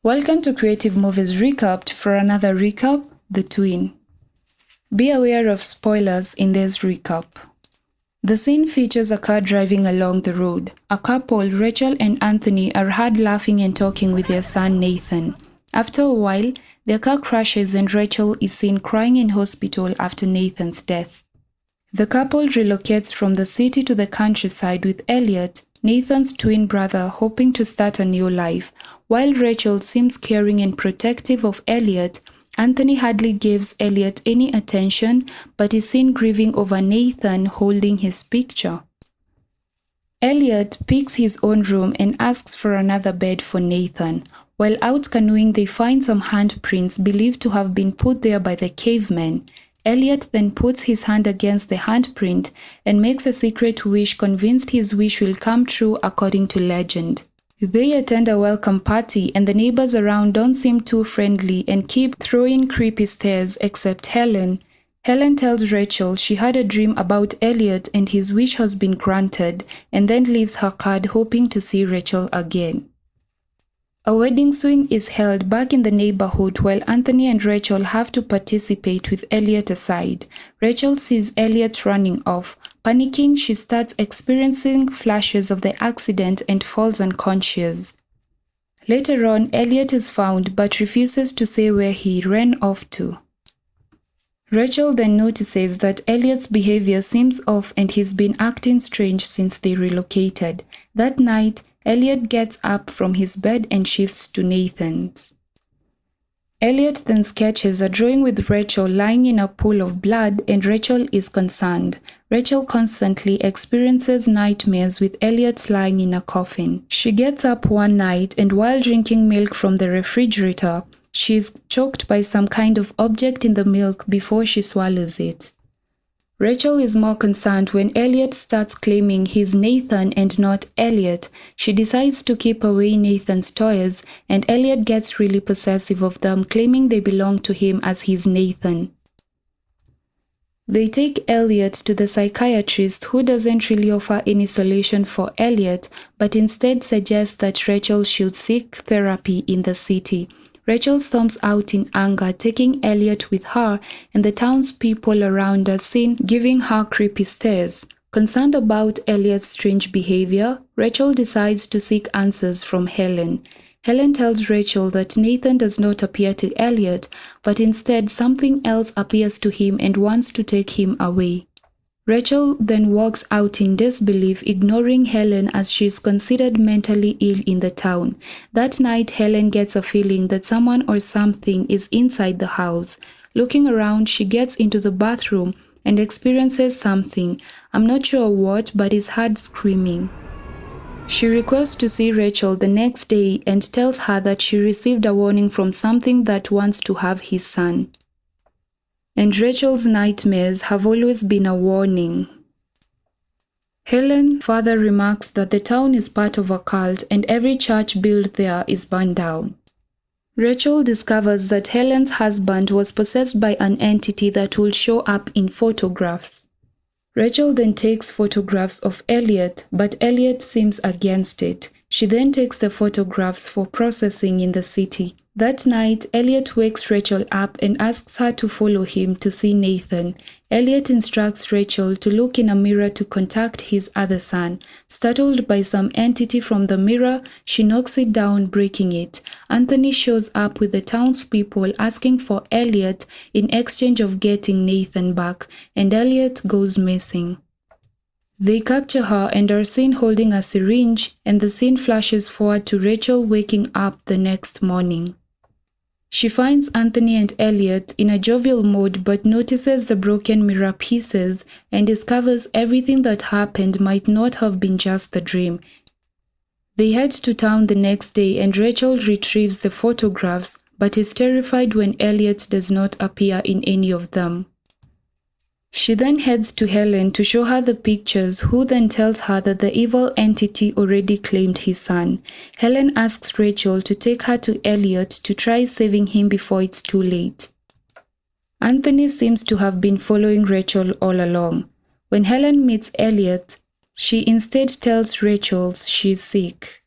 Welcome to Creative Movies Recapped for another recap, The Twin. Be aware of spoilers in this recap. The scene features a car driving along the road. A couple, Rachel and Anthony, are hard laughing and talking with their son Nathan. After a while, their car crashes and Rachel is seen crying in hospital after Nathan's death. The couple relocates from the city to the countryside with Elliot, Nathan's twin brother, hoping to start a new life. While Rachel seems caring and protective of Elliot, Anthony hardly gives Elliot any attention but is seen grieving over Nathan holding his picture. Elliot picks his own room and asks for another bed for Nathan. While out canoeing, they find some handprints believed to have been put there by the cavemen. Elliot then puts his hand against the handprint and makes a secret wish, convinced his wish will come true according to legend. They attend a welcome party and the neighbors around don't seem too friendly and keep throwing creepy stares except Helen. Helen tells Rachel she had a dream about Elliot and his wish has been granted, and then leaves her card hoping to see Rachel again. A wedding swing is held back in the neighborhood while Anthony and Rachel have to participate with Elliot aside. Rachel sees Elliot running off. Panicking, she starts experiencing flashes of the accident and falls unconscious. Later on, Elliot is found but refuses to say where he ran off to. Rachel then notices that Elliot's behavior seems off and he's been acting strange since they relocated. That night, Elliot gets up from his bed and shifts to Nathan's. Elliot then sketches a drawing with Rachel lying in a pool of blood, and Rachel is concerned. Rachel constantly experiences nightmares with Elliot lying in a coffin. She gets up one night and while drinking milk from the refrigerator, she is choked by some kind of object in the milk before she swallows it. Rachel is more concerned when Elliot starts claiming he's Nathan and not Elliot. She decides to keep away Nathan's toys, and Elliot gets really possessive of them, claiming they belong to him as he's Nathan. They take Elliot to the psychiatrist, who doesn't really offer any solution for Elliot, but instead suggests that Rachel should seek therapy in the city. Rachel storms out in anger, taking Elliot with her, and the townspeople around are seen giving her creepy stares. Concerned about Elliot's strange behavior, Rachel decides to seek answers from Helen. Helen tells Rachel that Nathan does not appear to Elliot, but instead something else appears to him and wants to take him away. Rachel then walks out in disbelief, ignoring Helen as she is considered mentally ill in the town. That night, Helen gets a feeling that someone or something is inside the house. Looking around, she gets into the bathroom and experiences something. I'm not sure what, but is heard screaming. She requests to see Rachel the next day and tells her that she received a warning from something that wants to have his son. And Rachel's nightmares have always been a warning. Helen further remarks that the town is part of a cult and every church built there is burned down. Rachel discovers that Helen's husband was possessed by an entity that will show up in photographs. Rachel then takes photographs of Elliot, but Elliot seems against it. She then takes the photographs for processing in the city. That night, Elliot wakes Rachel up and asks her to follow him to see Nathan. Elliot instructs Rachel to look in a mirror to contact his other son. Startled by some entity from the mirror, she knocks it down, breaking it. Anthony shows up with the townspeople asking for Elliot in exchange of getting Nathan back, and Elliot goes missing. They capture her and are seen holding a syringe, and the scene flashes forward to Rachel waking up the next morning. She finds Anthony and Elliot in a jovial mood but notices the broken mirror pieces and discovers everything that happened might not have been just a dream. They head to town the next day and Rachel retrieves the photographs but is terrified when Elliot does not appear in any of them. She then heads to Helen to show her the pictures, who then tells her that the evil entity already claimed his son. Helen asks Rachel to take her to Elliot to try saving him before it's too late. Anthony seems to have been following Rachel all along. When Helen meets Elliot, she instead tells Rachel she's sick.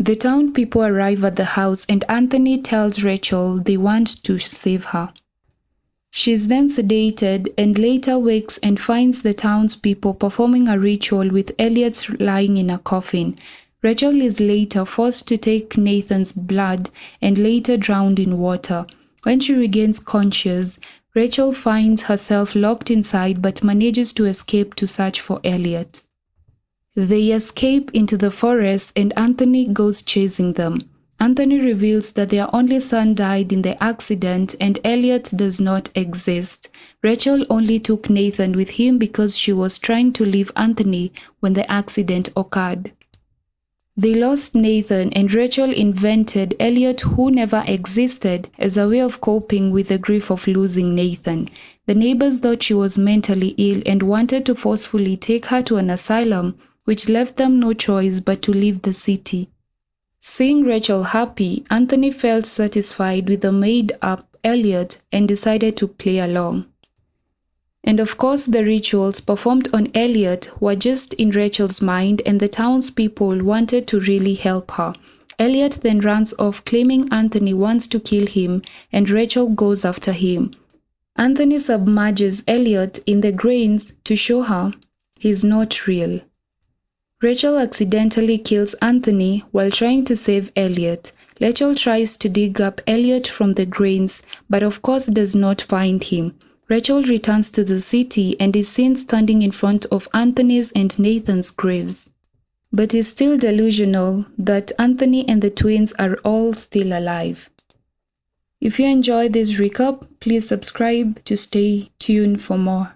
The town people arrive at the house and Anthony tells Rachel they want to save her. She is then sedated and later wakes and finds the townspeople performing a ritual with Elliot lying in a coffin. Rachel is later forced to take Nathan's blood and later drowned in water. When she regains conscious, Rachel finds herself locked inside but manages to escape to search for Elliot. They escape into the forest and Anthony goes chasing them. Anthony reveals that their only son died in the accident and Elliot does not exist. Rachel only took Nathan with him because she was trying to leave Anthony when the accident occurred. They lost Nathan and Rachel invented Elliot, who never existed, as a way of coping with the grief of losing Nathan. The neighbors thought she was mentally ill and wanted to forcefully take her to an asylum, which left them no choice but to leave the city. Seeing Rachel happy, Anthony felt satisfied with the made-up Elliot and decided to play along. And of course the rituals performed on Elliot were just in Rachel's mind and the townspeople wanted to really help her. Elliot then runs off claiming Anthony wants to kill him and Rachel goes after him. Anthony submerges Elliot in the grains to show her he's not real. Rachel accidentally kills Anthony while trying to save Elliot. Rachel tries to dig up Elliot from the grains, but of course does not find him. Rachel returns to the city and is seen standing in front of Anthony's and Nathan's graves, but is still delusional that Anthony and the twins are all still alive. If you enjoyed this recap, please subscribe to stay tuned for more.